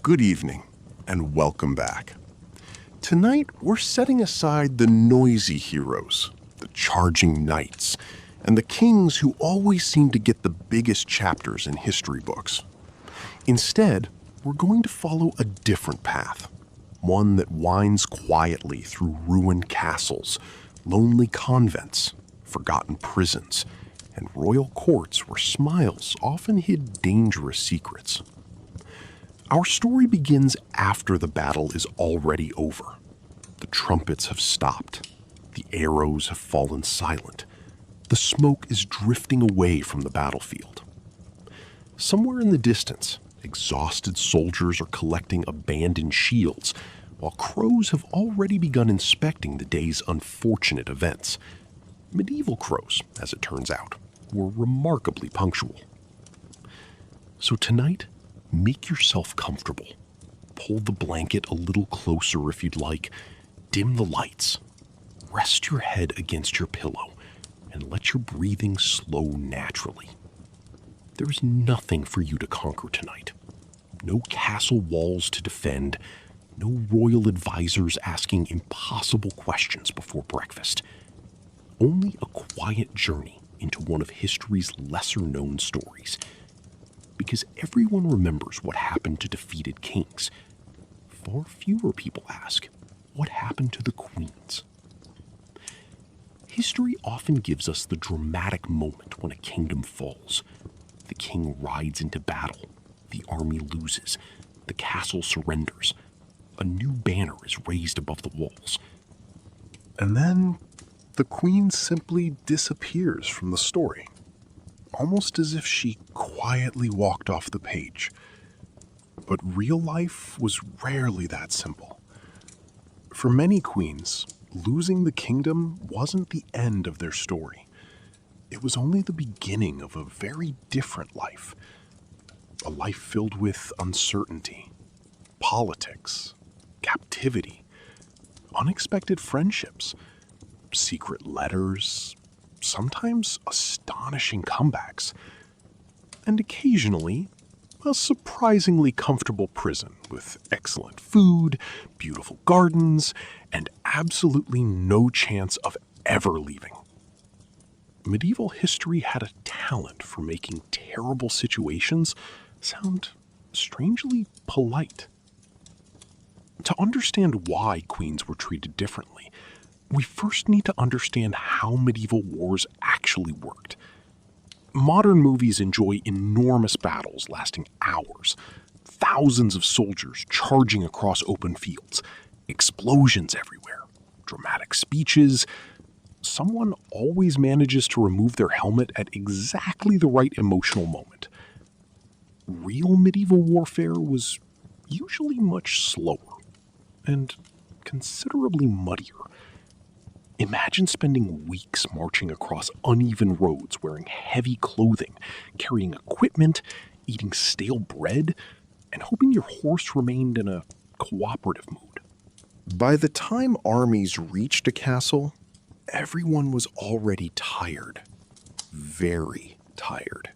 Good evening, and welcome back. Tonight, we're setting aside the noisy heroes, the charging knights, and the kings who always seem to get the biggest chapters in history books. Instead, we're going to follow a different path, one that winds quietly through ruined castles, lonely convents, forgotten prisons, and royal courts where smiles often hid dangerous secrets. Our story begins after the battle is already over. The trumpets have stopped. The arrows have fallen silent. The smoke is drifting away from the battlefield. Somewhere in the distance, exhausted soldiers are collecting abandoned shields, while crows have already begun inspecting the day's unfortunate events. Medieval crows, as it turns out, were remarkably punctual. So tonight, make yourself comfortable. Pull the blanket a little closer if you'd like. Dim the lights. Rest your head against your pillow and let your breathing slow naturally. There is nothing for you to conquer tonight. No castle walls to defend. No royal advisors asking impossible questions before breakfast. Only a quiet journey into one of history's lesser-known stories. Because everyone remembers what happened to defeated kings. Far fewer people ask, what happened to the queens? History often gives us the dramatic moment when a kingdom falls. The king rides into battle, the army loses, the castle surrenders, a new banner is raised above the walls. And then the queen simply disappears from the story. Almost as if she quietly walked off the page. But real life was rarely that simple. For many queens, losing the kingdom wasn't the end of their story. It was only the beginning of a very different life. A life filled with uncertainty, politics, captivity, unexpected friendships, secret letters, sometimes astonishing comebacks, and occasionally a surprisingly comfortable prison with excellent food, beautiful gardens, and absolutely no chance of ever leaving. Medieval history had a talent for making terrible situations sound strangely polite. To understand why queens were treated differently, we first need to understand how medieval wars actually worked. Modern movies enjoy enormous battles lasting hours, thousands of soldiers charging across open fields, explosions everywhere, dramatic speeches. Someone always manages to remove their helmet at exactly the right emotional moment. Real medieval warfare was usually much slower and considerably muddier. Imagine spending weeks marching across uneven roads wearing heavy clothing, carrying equipment, eating stale bread, and hoping your horse remained in a cooperative mood. By the time armies reached a castle, everyone was already tired. Very tired.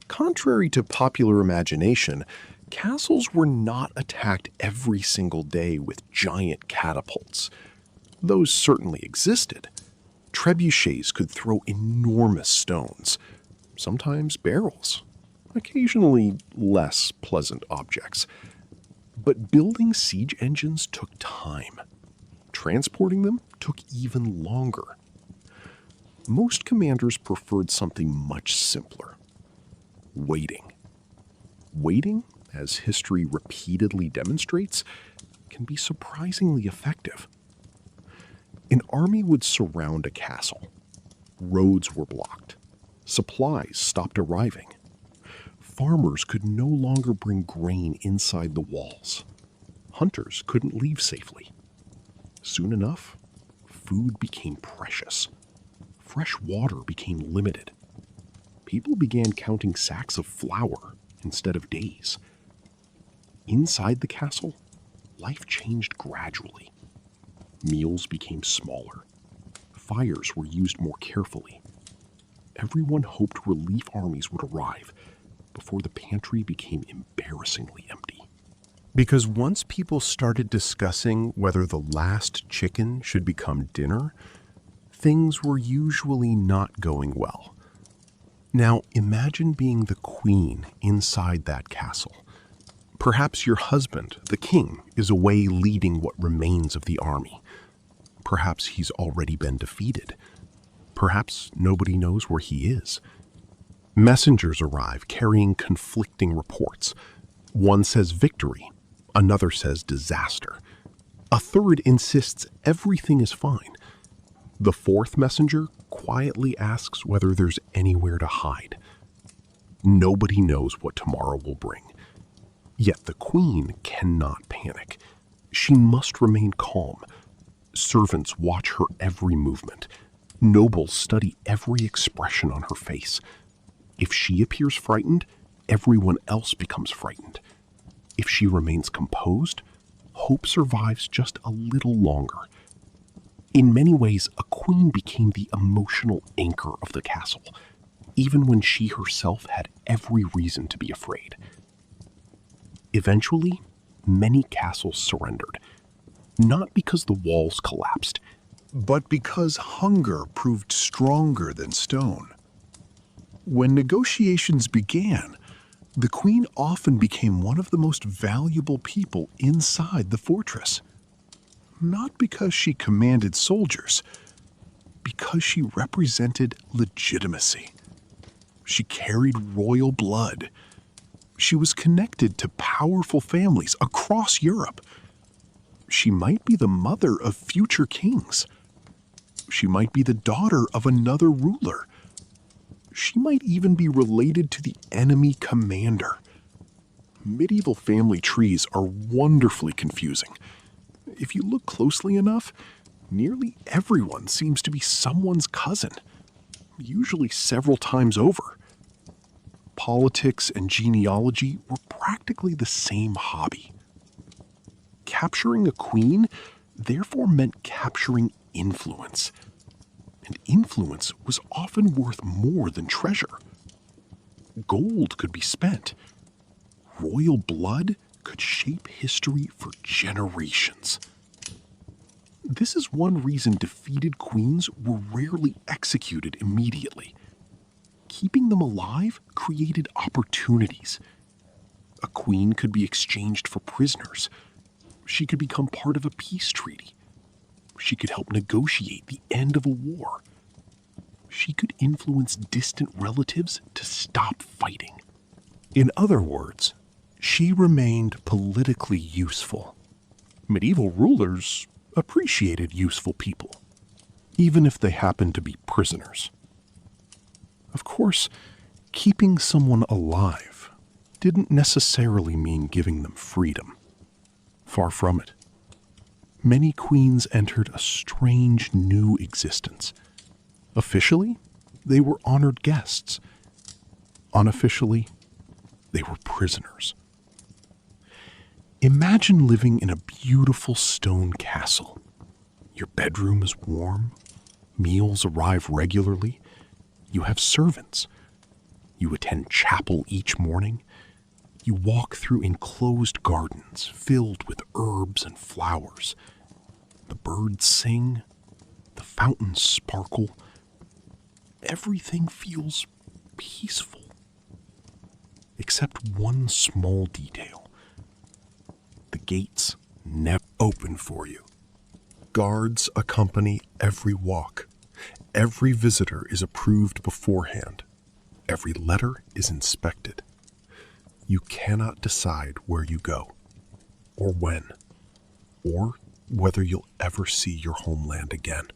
Contrary to popular imagination, castles were not attacked every single day with giant catapults. Those certainly existed. Trebuchets could throw enormous stones, sometimes barrels, occasionally less pleasant objects. But building siege engines took time. Transporting them took even longer. Most commanders preferred something much simpler. Waiting. Waiting, as history repeatedly demonstrates, can be surprisingly effective. An army would surround a castle. Roads were blocked. Supplies stopped arriving. Farmers could no longer bring grain inside the walls. Hunters couldn't leave safely. Soon enough, food became precious. Fresh water became limited. People began counting sacks of flour instead of days. Inside the castle, life changed gradually. Meals became smaller. Fires were used more carefully. Everyone hoped relief armies would arrive before the pantry became embarrassingly empty. Because once people started discussing whether the last chicken should become dinner, things were usually not going well. Now, imagine being the queen inside that castle. Perhaps your husband, the king, is away leading what remains of the army. Perhaps he's already been defeated. Perhaps nobody knows where he is. Messengers arrive carrying conflicting reports. One says victory, another says disaster. A third insists everything is fine. The fourth messenger quietly asks whether there's anywhere to hide. Nobody knows what tomorrow will bring. Yet the queen cannot panic. She must remain calm. Servants watch her every movement. Nobles study every expression on her face. If she appears frightened, everyone else becomes frightened. If she remains composed, hope survives just a little longer. In many ways, a queen became the emotional anchor of the castle, even when she herself had every reason to be afraid. Eventually, many castles surrendered, not because the walls collapsed, but because hunger proved stronger than stone. When negotiations began, the queen often became one of the most valuable people inside the fortress. Not because she commanded soldiers, because she represented legitimacy. She carried royal blood. She was connected to powerful families across Europe. She might be the mother of future kings. She might be the daughter of another ruler. She might even be related to the enemy commander. Medieval family trees are wonderfully confusing. If you look closely enough, nearly everyone seems to be someone's cousin, usually several times over. Politics and genealogy were practically the same hobby. Capturing a queen therefore meant capturing influence. And influence was often worth more than treasure. Gold could be spent. Royal blood could shape history for generations. This is one reason defeated queens were rarely executed immediately. Keeping them alive created opportunities. A queen could be exchanged for prisoners. She could become part of a peace treaty. She could help negotiate the end of a war. She could influence distant relatives to stop fighting. In other words, she remained politically useful. Medieval rulers appreciated useful people, even if they happened to be prisoners. Of course, keeping someone alive didn't necessarily mean giving them freedom. Far from it. Many queens entered a strange new existence. Officially, they were honored guests. Unofficially, they were prisoners. Imagine living in a beautiful stone castle. Your bedroom is warm. Meals arrive regularly. You have servants. You attend chapel each morning. You walk through enclosed gardens filled with herbs and flowers. The birds sing. The fountains sparkle. Everything feels peaceful. Except one small detail. The gates never open for you. Guards accompany every walk. Every visitor is approved beforehand. Every letter is inspected. You cannot decide where you go, or when, or whether you'll ever see your homeland again.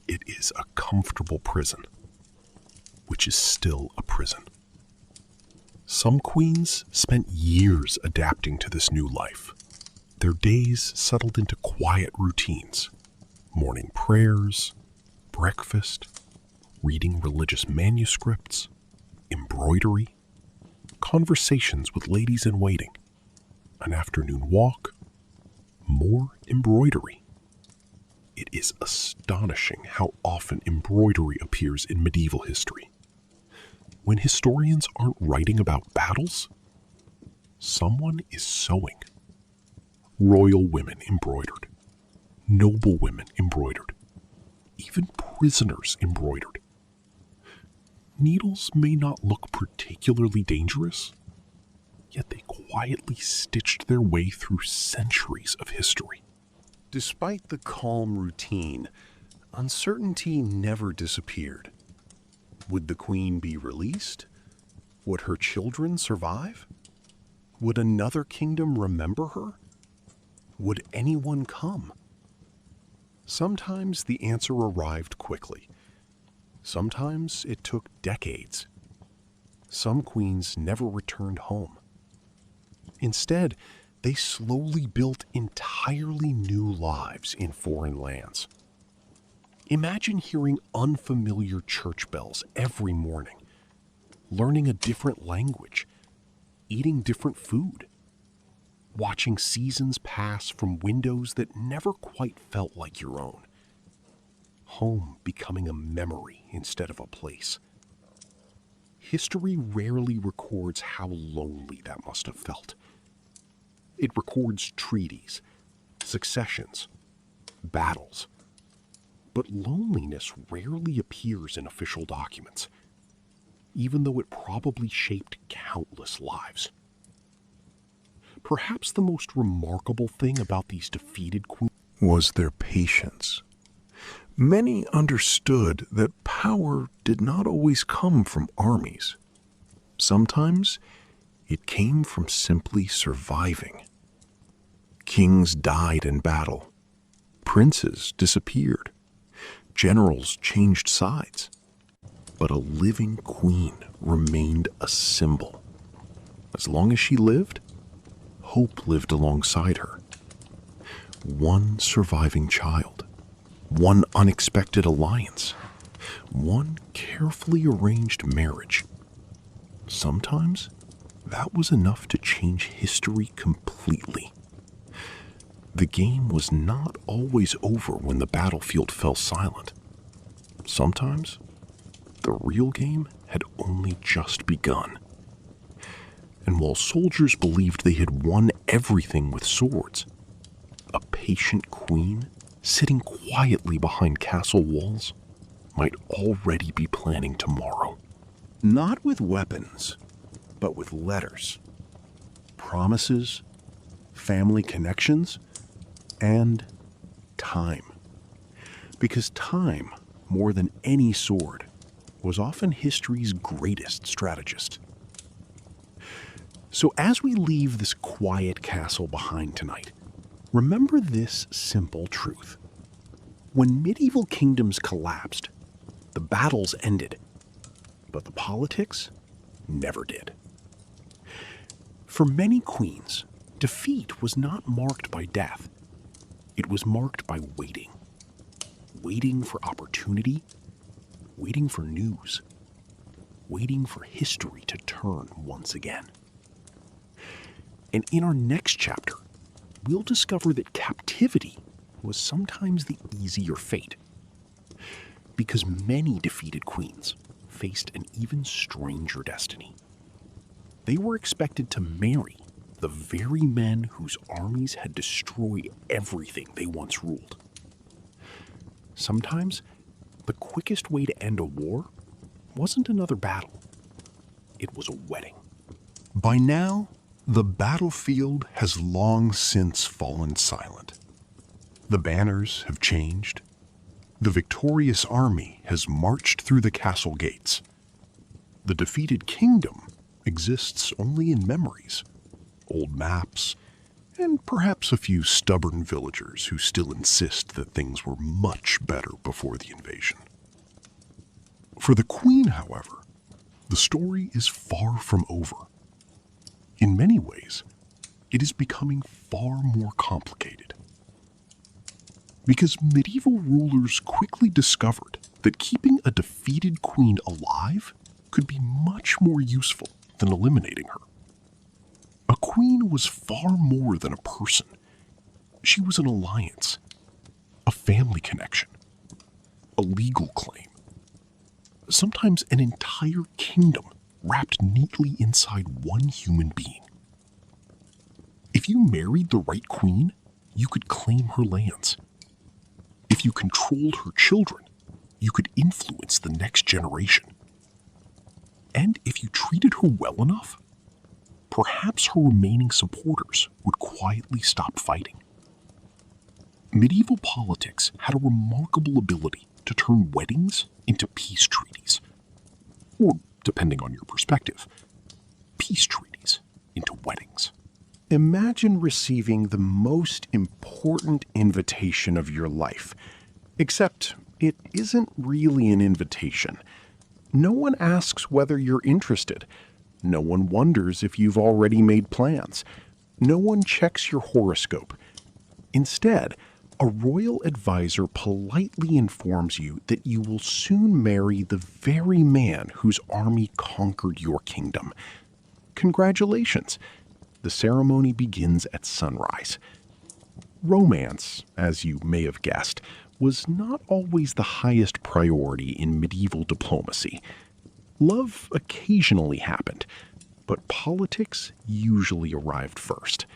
It is a comfortable prison, which is still a prison. Some queens spent years adapting to this new life. Their days settled into quiet routines, morning prayers, breakfast, reading religious manuscripts, embroidery, conversations with ladies in waiting, an afternoon walk, more embroidery. It is astonishing how often embroidery appears in medieval history. When historians aren't writing about battles, someone is sewing. Royal women embroidered, noble women embroidered, even prisoners embroidered. Needles may not look particularly dangerous, yet they quietly stitched their way through centuries of history. Despite the calm routine, uncertainty never disappeared. Would the queen be released? Would her children survive? Would another kingdom remember her? Would anyone come? Sometimes the answer arrived quickly. Sometimes it took decades. Some queens never returned home. Instead, they slowly built entirely new lives in foreign lands. Imagine hearing unfamiliar church bells every morning, learning a different language, eating different food, watching seasons pass from windows that never quite felt like your own. Home becoming a memory instead of a place. History rarely records how lonely that must have felt. It records treaties, successions, battles. But loneliness rarely appears in official documents, even though it probably shaped countless lives. Perhaps the most remarkable thing about these defeated queens Was their patience. Many understood that power did not always come from armies. Sometimes it came from simply surviving. Kings died in battle. Princes disappeared. Generals changed sides. But a living queen remained a symbol. As long as she lived, hope lived alongside her. One surviving child, one unexpected alliance, one carefully arranged marriage. Sometimes that was enough to change history completely. The game was not always over when the battlefield fell silent. Sometimes the real game had only just begun. And while soldiers believed they had won everything with swords, a patient queen sitting quietly behind castle walls might already be planning tomorrow. Not with weapons, but with letters, promises, family connections, and time. Because time, more than any sword, was often history's greatest strategist. So as we leave this quiet castle behind tonight, remember this simple truth. When medieval kingdoms collapsed, the battles ended, but the politics never did. For many queens, defeat was not marked by death. It was marked by waiting. Waiting for opportunity, waiting for news, waiting for history to turn once again. And in our next chapter, we'll discover that captivity was sometimes the easier fate, because many defeated queens faced an even stranger destiny. They were expected to marry the very men whose armies had destroyed everything they once ruled. Sometimes, the quickest way to end a war wasn't another battle. It was a wedding. By now, the battlefield has long since fallen silent. The banners have changed. The victorious army has marched through the castle gates. The defeated kingdom exists only in memories, old maps, and perhaps a few stubborn villagers who still insist that things were much better before the invasion. For the queen, however, the story is far from over. In many ways, it is becoming far more complicated. Because medieval rulers quickly discovered that keeping a defeated queen alive could be much more useful than eliminating her. A queen was far more than a person. She was an alliance, a family connection, a legal claim, sometimes an entire kingdom wrapped neatly inside one human being. If you married the right queen, you could claim her lands. If you controlled her children, you could influence the next generation. And if you treated her well enough, perhaps her remaining supporters would quietly stop fighting. Medieval politics had a remarkable ability to turn weddings into peace treaties. Or, depending on your perspective, peace treaties into weddings. Imagine receiving the most important invitation of your life, except it isn't really an invitation. No one asks whether you're interested. No one wonders if you've already made plans. No one checks your horoscope. Instead, a royal advisor politely informs you that you will soon marry the very man whose army conquered your kingdom. Congratulations! The ceremony begins at sunrise. Romance, as you may have guessed, was not always the highest priority in medieval diplomacy. Love occasionally happened, but politics usually arrived first.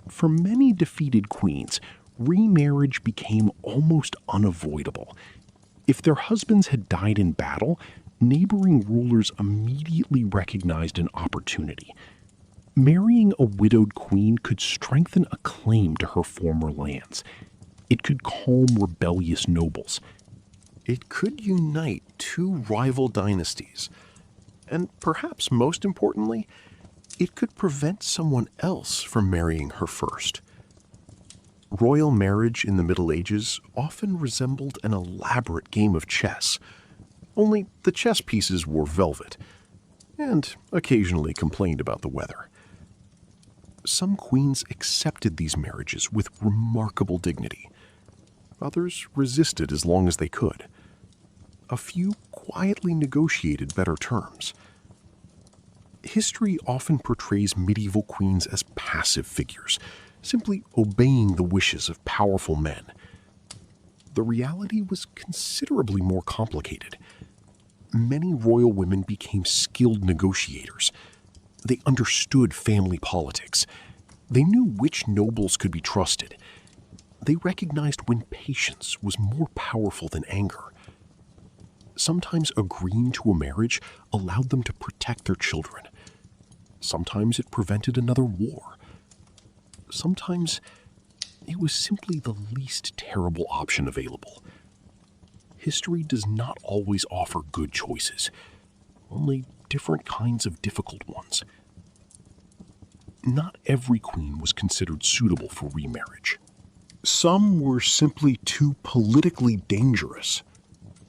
For many defeated queens, remarriage became almost unavoidable. If their husbands had died in battle, neighboring rulers immediately recognized an opportunity. Marrying a widowed queen could strengthen a claim to her former lands. It could calm rebellious nobles. It could unite two rival dynasties. And perhaps most importantly, it could prevent someone else from marrying her first. Royal marriage in the Middle Ages often resembled an elaborate game of chess, only the chess pieces wore velvet, and occasionally complained about the weather. Some queens accepted these marriages with remarkable dignity. Others resisted as long as they could. A few quietly negotiated better terms. History often portrays medieval queens as passive figures, simply obeying the wishes of powerful men. The reality was considerably more complicated. Many royal women became skilled negotiators. They understood family politics. They knew which nobles could be trusted. They recognized when patience was more powerful than anger. Sometimes agreeing to a marriage allowed them to protect their children. Sometimes it prevented another war. Sometimes it was simply the least terrible option available. History does not always offer good choices, only different kinds of difficult ones. Not every queen was considered suitable for remarriage. Some were simply too politically dangerous.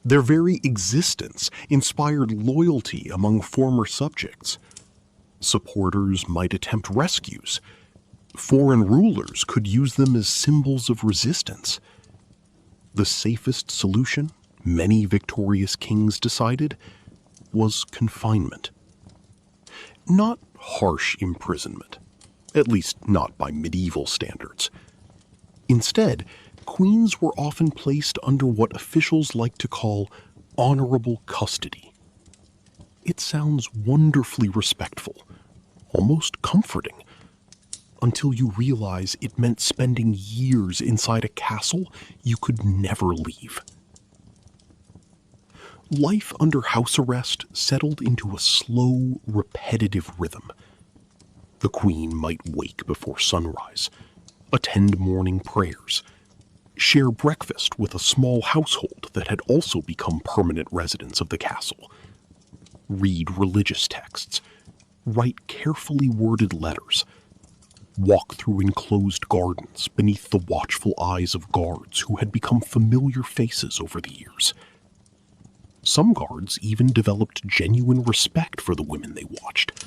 Their very existence inspired loyalty among former subjects. Supporters might attempt rescues. Foreign rulers could use them as symbols of resistance. The safest solution, many victorious kings decided, was confinement. Not harsh imprisonment, at least not by medieval standards. Instead, queens were often placed under what officials like to call honorable custody. It sounds wonderfully respectful, almost comforting, until you realize it meant spending years inside a castle you could never leave. Life under house arrest settled into a slow, repetitive rhythm. The queen might wake before sunrise, attend morning prayers, share breakfast with a small household that had also become permanent residents of the castle, read religious texts, write carefully worded letters, walk through enclosed gardens beneath the watchful eyes of guards who had become familiar faces over the years. Some guards even developed genuine respect for the women they watched.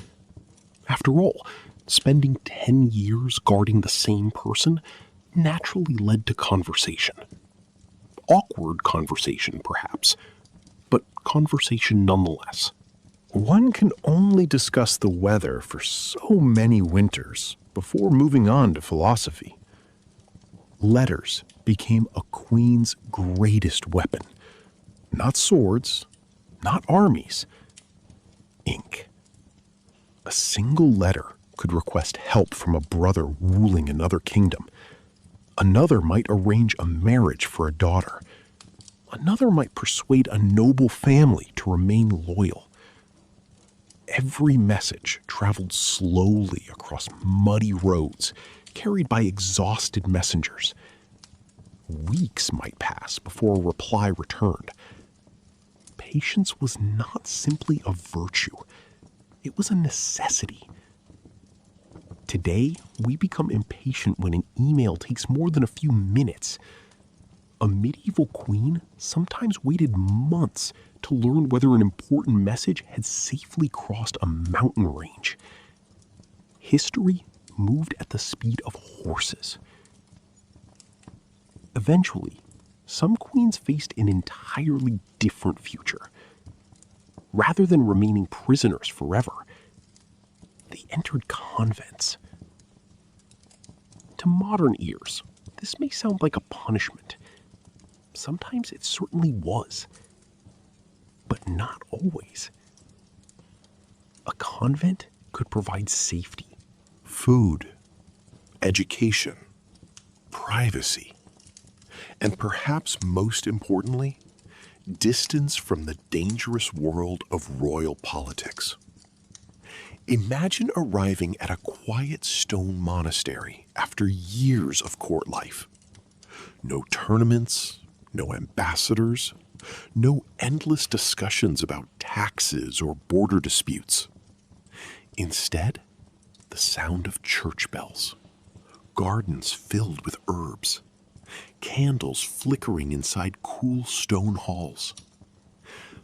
After all, spending 10 years guarding the same person naturally led to conversation. Awkward conversation, perhaps, but conversation nonetheless. One can only discuss the weather for so many winters before moving on to philosophy. Letters became a queen's greatest weapon. Not swords, not armies. Ink. A single letter could request help from a brother ruling another kingdom. Another might arrange a marriage for a daughter. Another might persuade a noble family to remain loyal. Every message traveled slowly across muddy roads, carried by exhausted messengers. Weeks might pass before a reply returned. Patience was not simply a virtue, it was a necessity. Today, we become impatient when an email takes more than a few minutes. A medieval queen sometimes waited months to learn whether an important message had safely crossed a mountain range. History moved at the speed of horses. Eventually, some queens faced an entirely different future. Rather than remaining prisoners forever, they entered convents. To modern ears, this may sound like a punishment. Sometimes it certainly was, but not always. A convent could provide safety, Food, education, privacy, and perhaps most importantly, distance from the dangerous world of royal politics. Imagine arriving at a quiet stone monastery after years of court life. No tournaments, no ambassadors, no endless discussions about taxes or border disputes. Instead, the sound of church bells, gardens filled with herbs, candles flickering inside cool stone halls,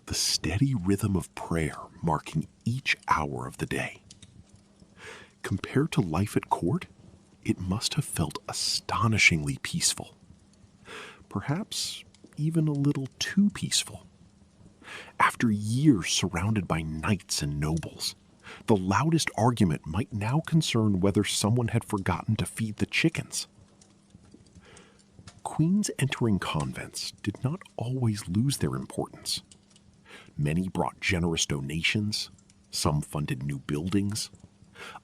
the steady rhythm of prayer marking each hour of the day. Compared to life at court, it must have felt astonishingly peaceful. Perhaps even a little too peaceful. After years surrounded by knights and nobles, the loudest argument might now concern whether someone had forgotten to feed the chickens. Queens entering convents did not always lose their importance. Many brought generous donations, some funded new buildings,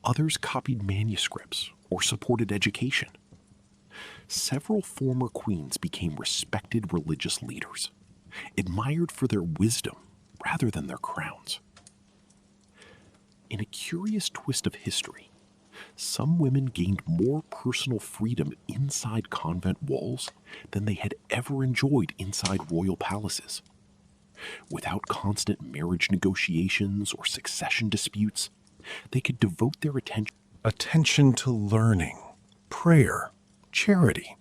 others copied manuscripts or supported education. Several former queens became respected religious leaders, admired for their wisdom rather than their crowns. In a curious twist of history, some women gained more personal freedom inside convent walls than they had ever enjoyed inside royal palaces. Without constant marriage negotiations or succession disputes, they could devote their attention to learning, prayer, charity,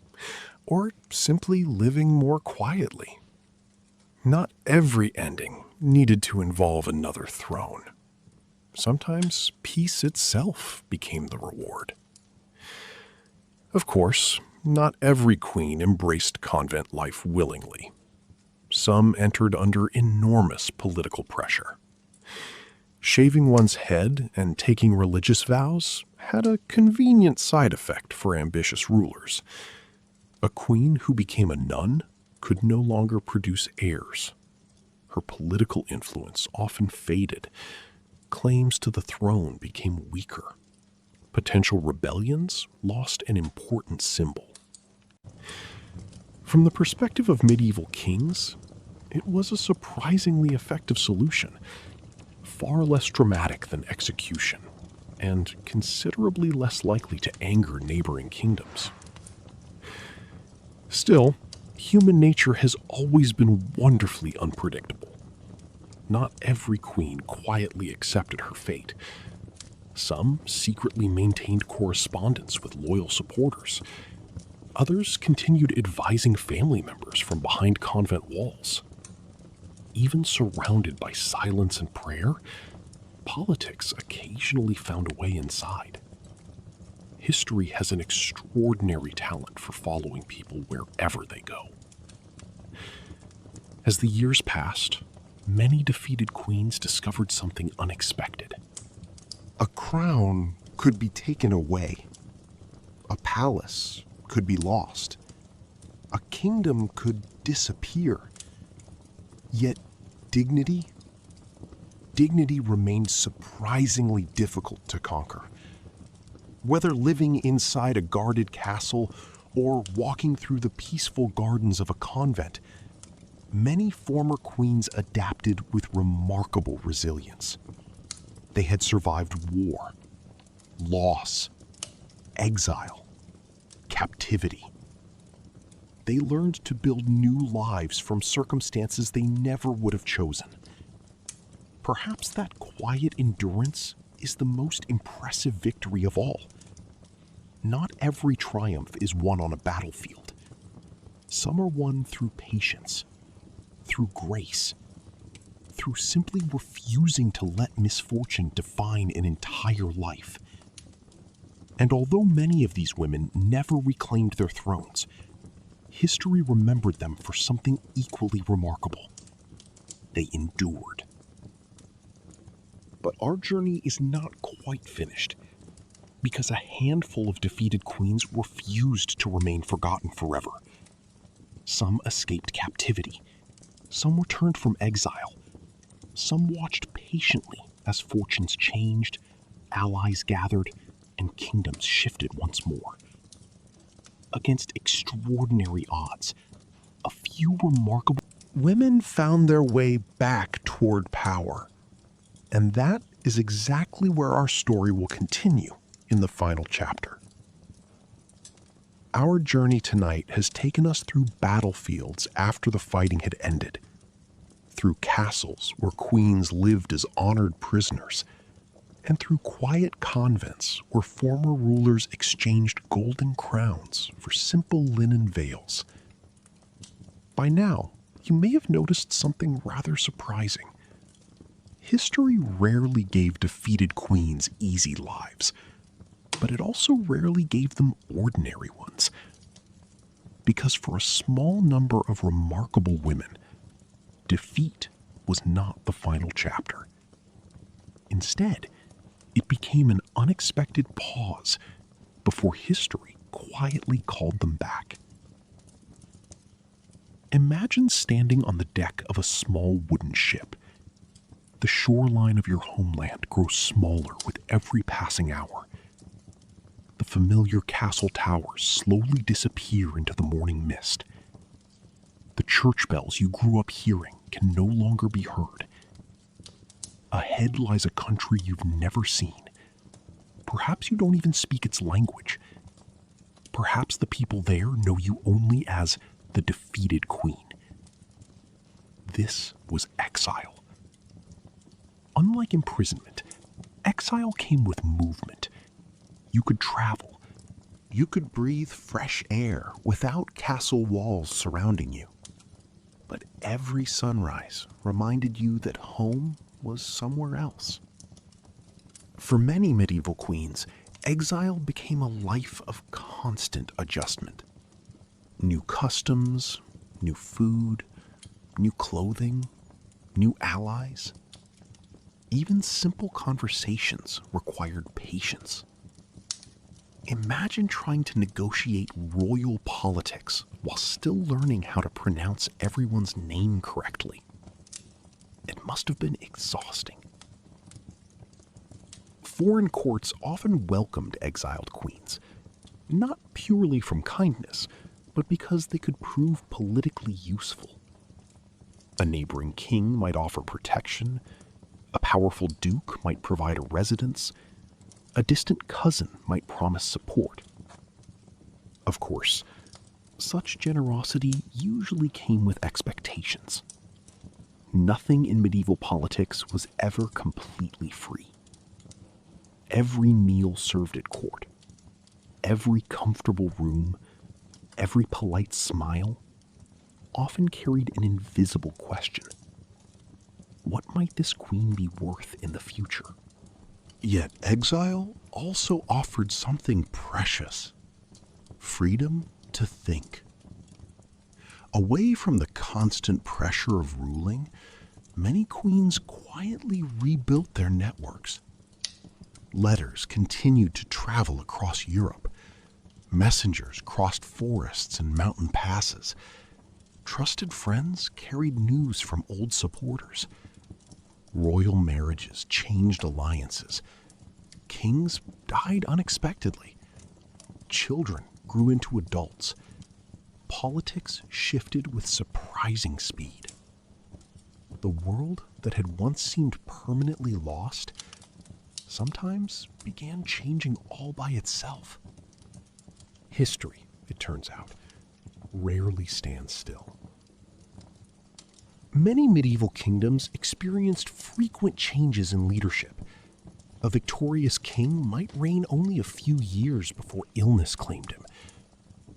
or simply living more quietly. Not every ending needed to involve another throne. Sometimes peace itself became the reward. Of course, not every queen embraced convent life willingly. Some entered under enormous political pressure. Shaving one's head and taking religious vows had a convenient side effect for ambitious rulers. A queen who became a nun could no longer produce heirs. Her political influence often faded. Claims to the throne became weaker. Potential rebellions lost an important symbol. From the perspective of medieval kings, it was a surprisingly effective solution, far less dramatic than execution, and considerably less likely to anger neighboring kingdoms. Still, human nature has always been wonderfully unpredictable. Not every queen quietly accepted her fate. Some secretly maintained correspondence with loyal supporters. Others continued advising family members from behind convent walls. Even surrounded by silence and prayer, politics occasionally found a way inside. History has an extraordinary talent for following people wherever they go. As the years passed, many defeated queens discovered something unexpected. A crown could be taken away. A palace could be lost. A kingdom could disappear. Yet dignity remained surprisingly difficult to conquer. Whether living inside a guarded castle or walking through the peaceful gardens of a convent, many former queens adapted with remarkable resilience. They had survived war, loss, exile, captivity. They learned to build new lives from circumstances they never would have chosen. Perhaps that quiet endurance is the most impressive victory of all. Not every triumph is won on a battlefield. Some are won through patience, through grace, through simply refusing to let misfortune define an entire life. And although many of these women never reclaimed their thrones, history remembered them for something equally remarkable. They endured. But our journey is not quite finished, because a handful of defeated queens refused to remain forgotten forever. Some escaped captivity. Some returned from exile. Some watched patiently as fortunes changed, allies gathered, and kingdoms shifted once more. Against extraordinary odds, a few remarkable women found their way back toward power. And that is exactly where our story will continue in the final chapter. Our journey tonight has taken us through battlefields after the fighting had ended, through castles where queens lived as honored prisoners, and through quiet convents where former rulers exchanged golden crowns for simple linen veils. By now, you may have noticed something rather surprising. History rarely gave defeated queens easy lives, but it also rarely gave them ordinary ones. Because for a small number of remarkable women, defeat was not the final chapter. Instead, it became an unexpected pause before history quietly called them back. Imagine standing on the deck of a small wooden ship. The shoreline of your homeland grows smaller with every passing hour. The familiar castle towers slowly disappear into the morning mist. The church bells you grew up hearing can no longer be heard. Ahead lies a country you've never seen. Perhaps you don't even speak its language. Perhaps the people there know you only as the defeated queen. This was exile. Unlike imprisonment, exile came with movement. You could travel. You could breathe fresh air without castle walls surrounding you. But every sunrise reminded you that home was somewhere else. For many medieval queens, exile became a life of constant adjustment. New customs, new food, new clothing, new allies. Even simple conversations required patience. Imagine trying to negotiate royal politics while still learning how to pronounce everyone's name correctly. It must have been exhausting. Foreign courts often welcomed exiled queens, not purely from kindness, but because they could prove politically useful. A neighboring king might offer protection, a powerful duke might provide a residence, a distant cousin might promise support. Of course, such generosity usually came with expectations. Nothing in medieval politics was ever completely free. Every meal served at court, every comfortable room, every polite smile, often carried an invisible question. What might this queen be worth in the future? Yet exile also offered something precious: freedom to think. Away from the constant pressure of ruling, many queens quietly rebuilt their networks. Letters continued to travel across Europe. Messengers crossed forests and mountain passes. Trusted friends carried news from old supporters. Royal marriages changed alliances. Kings died unexpectedly. Children grew into adults. Politics shifted with surprising speed. The world that had once seemed permanently lost sometimes began changing all by itself. History, it turns out, rarely stands still. Many medieval kingdoms experienced frequent changes in leadership. A victorious king might reign only a few years before illness claimed him.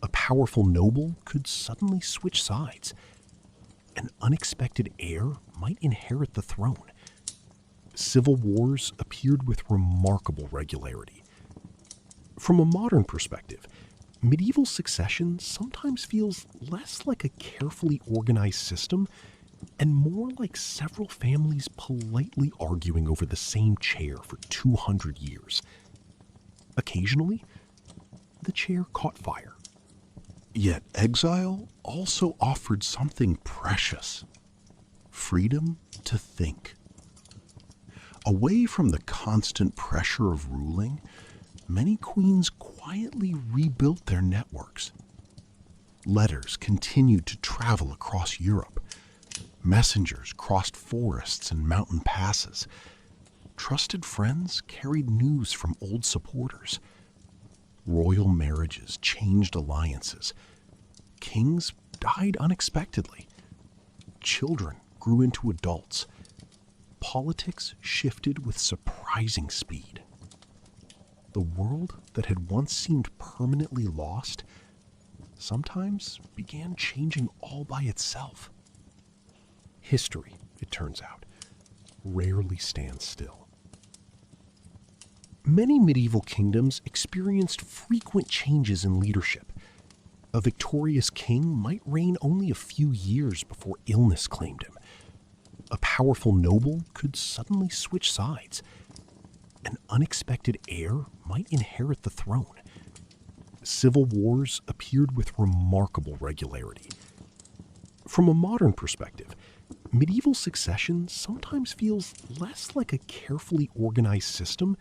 A powerful noble could suddenly switch sides. An unexpected heir might inherit the throne. Civil wars appeared with remarkable regularity. From a modern perspective, medieval succession sometimes feels less like a carefully organized system and more like several families politely arguing over the same chair for 200 years. Occasionally, the chair caught fire. Yet exile also offered something precious: freedom to think. Away from the constant pressure of ruling, many queens quietly rebuilt their networks. Letters continued to travel across Europe. Messengers crossed forests and mountain passes. Trusted friends carried news from old supporters. Royal marriages changed alliances. Kings died unexpectedly. Children grew into adults. Politics shifted with surprising speed. The world that had once seemed permanently lost sometimes began changing all by itself. History, it turns out, rarely stands still. Many medieval kingdoms experienced frequent changes in leadership. A victorious king might reign only a few years before illness claimed him. A powerful noble could suddenly switch sides. An unexpected heir might inherit the throne. Civil wars appeared with remarkable regularity. From a modern perspective, medieval succession sometimes feels less like a carefully organized system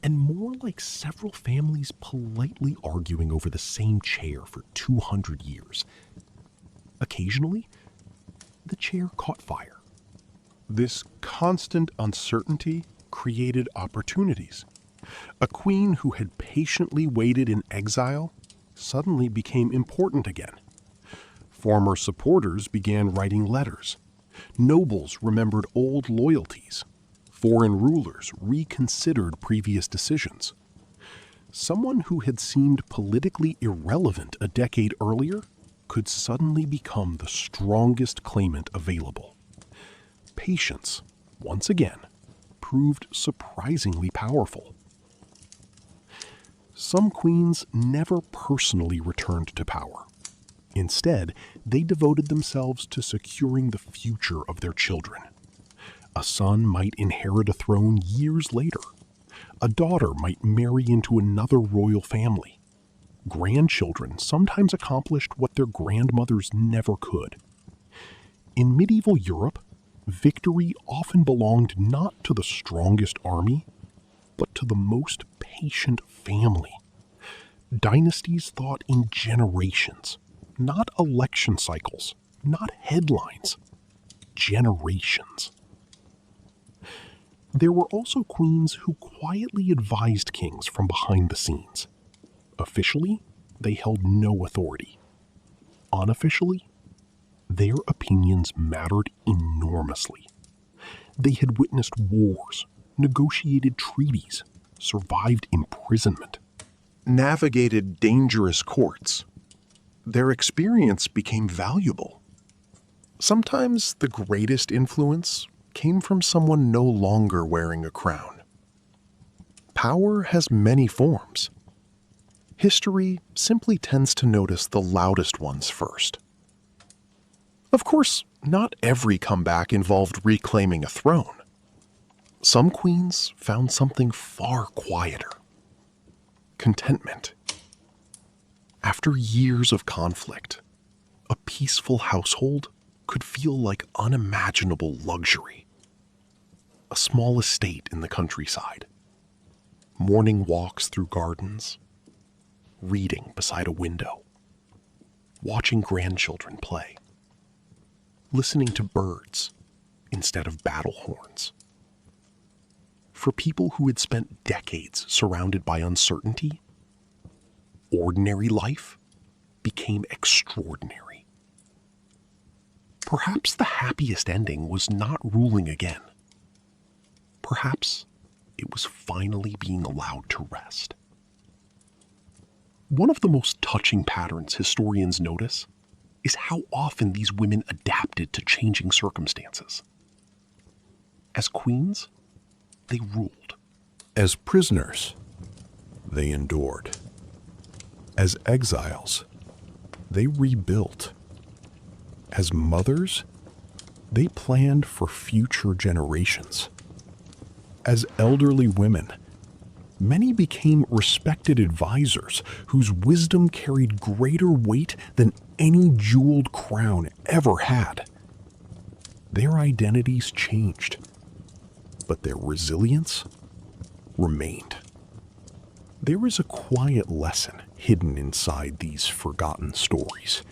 and more like several families politely arguing over the same chair for 200 years. Occasionally, the chair caught fire. This constant uncertainty created opportunities. A queen who had patiently waited in exile suddenly became important again. Former supporters began writing letters. Nobles remembered old loyalties. Foreign rulers reconsidered previous decisions. Someone who had seemed politically irrelevant a decade earlier could suddenly become the strongest claimant available. Patience, once again, proved surprisingly powerful. Some queens never personally returned to power. Instead, they devoted themselves to securing the future of their children. A son might inherit a throne years later. A daughter might marry into another royal family. Grandchildren sometimes accomplished what their grandmothers never could. In medieval Europe, victory often belonged not to the strongest army, but to the most patient family. Dynasties thought in generations, not election cycles, not headlines, generations. There were also queens who quietly advised kings from behind the scenes. Officially, they held no authority. Unofficially, their opinions mattered enormously. They had witnessed wars, negotiated treaties, survived imprisonment, navigated dangerous courts. Their experience became valuable. Sometimes the greatest influence came from someone no longer wearing a crown. Power has many forms. History simply tends to notice the loudest ones first. Of course, not every comeback involved reclaiming a throne. Some queens found something far quieter: contentment. After years of conflict, a peaceful household could feel like unimaginable luxury. A small estate in the countryside, morning walks through gardens, reading beside a window, watching grandchildren play, listening to birds instead of battle horns. For people who had spent decades surrounded by uncertainty, ordinary life became extraordinary. Perhaps the happiest ending was not ruling again. Perhaps it was finally being allowed to rest. One of the most touching patterns historians notice is how often these women adapted to changing circumstances. As queens, they ruled. As prisoners, they endured. As exiles, they rebuilt. As mothers, they planned for future generations. As elderly women, many became respected advisors whose wisdom carried greater weight than any jeweled crown ever had. Their identities changed, but their resilience remained. There is a quiet lesson hidden inside these forgotten stories.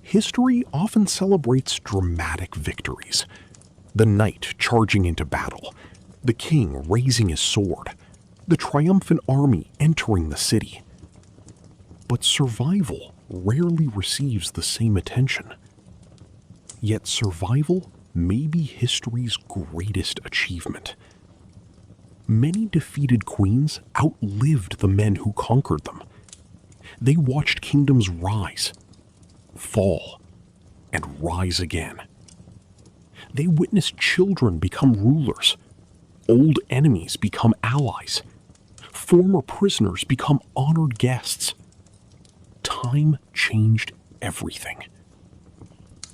History often celebrates dramatic victories. The knight charging into battle, the king raising his sword, the triumphant army entering the city. But survival rarely receives the same attention. Yet survival may be history's greatest achievement. Many defeated queens outlived the men who conquered them. They watched kingdoms rise, fall, and rise again. They witnessed children become rulers, old enemies become allies, former prisoners become honored guests. Time changed everything.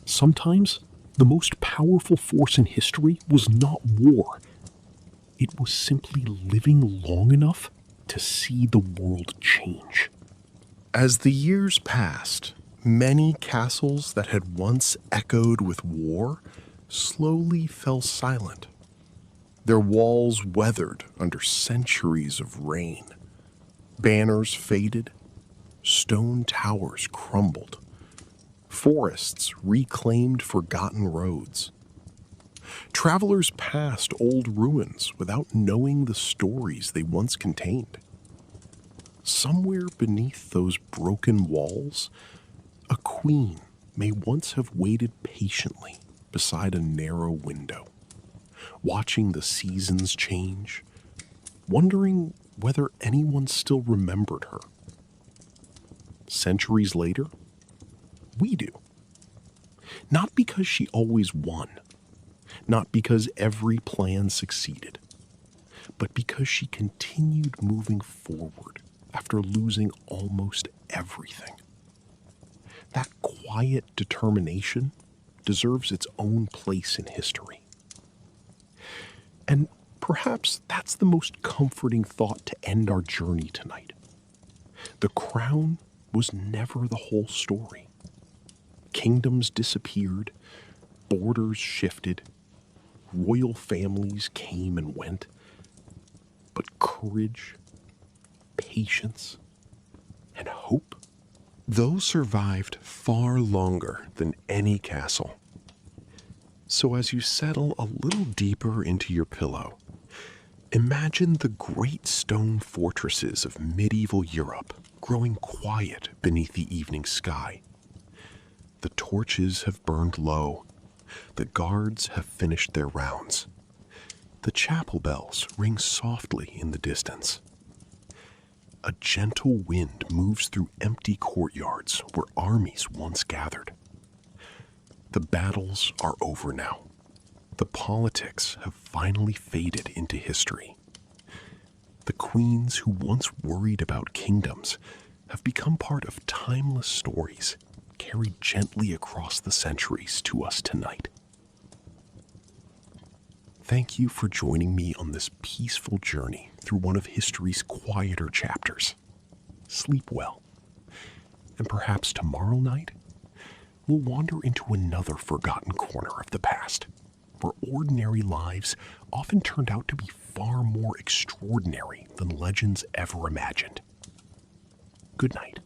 Sometimes, the most powerful force in history was not war. It was simply living long enough to see the world change. As the years passed, many castles that had once echoed with war slowly fell silent. Their walls weathered under centuries of rain. Banners faded, stone towers crumbled, forests reclaimed forgotten roads. Travelers passed old ruins without knowing the stories they once contained. Somewhere beneath those broken walls, a queen may once have waited patiently beside a narrow window, watching the seasons change, wondering whether anyone still remembered her. Centuries later, we do. Not because she always won, not because every plan succeeded, but because she continued moving forward after losing almost everything. That quiet determination deserves its own place in history. And perhaps that's the most comforting thought to end our journey tonight. The crown was never the whole story. Kingdoms disappeared, borders shifted, royal families came and went. But courage, patience, and hope, those survived far longer than any castle. So as you settle a little deeper into your pillow, imagine the great stone fortresses of medieval Europe growing quiet beneath the evening sky. The torches have burned low. The guards have finished their rounds. The chapel bells ring softly in the distance. A gentle wind moves through empty courtyards where armies once gathered. The battles are over now. The politics have finally faded into history. The queens who once worried about kingdoms have become part of timeless stories carried gently across the centuries to us tonight. Thank you for joining me on this peaceful journey through one of history's quieter chapters. Sleep well. And perhaps tomorrow night, we'll wander into another forgotten corner of the past. where ordinary lives often turned out to be far more extraordinary than legends ever imagined. Good night.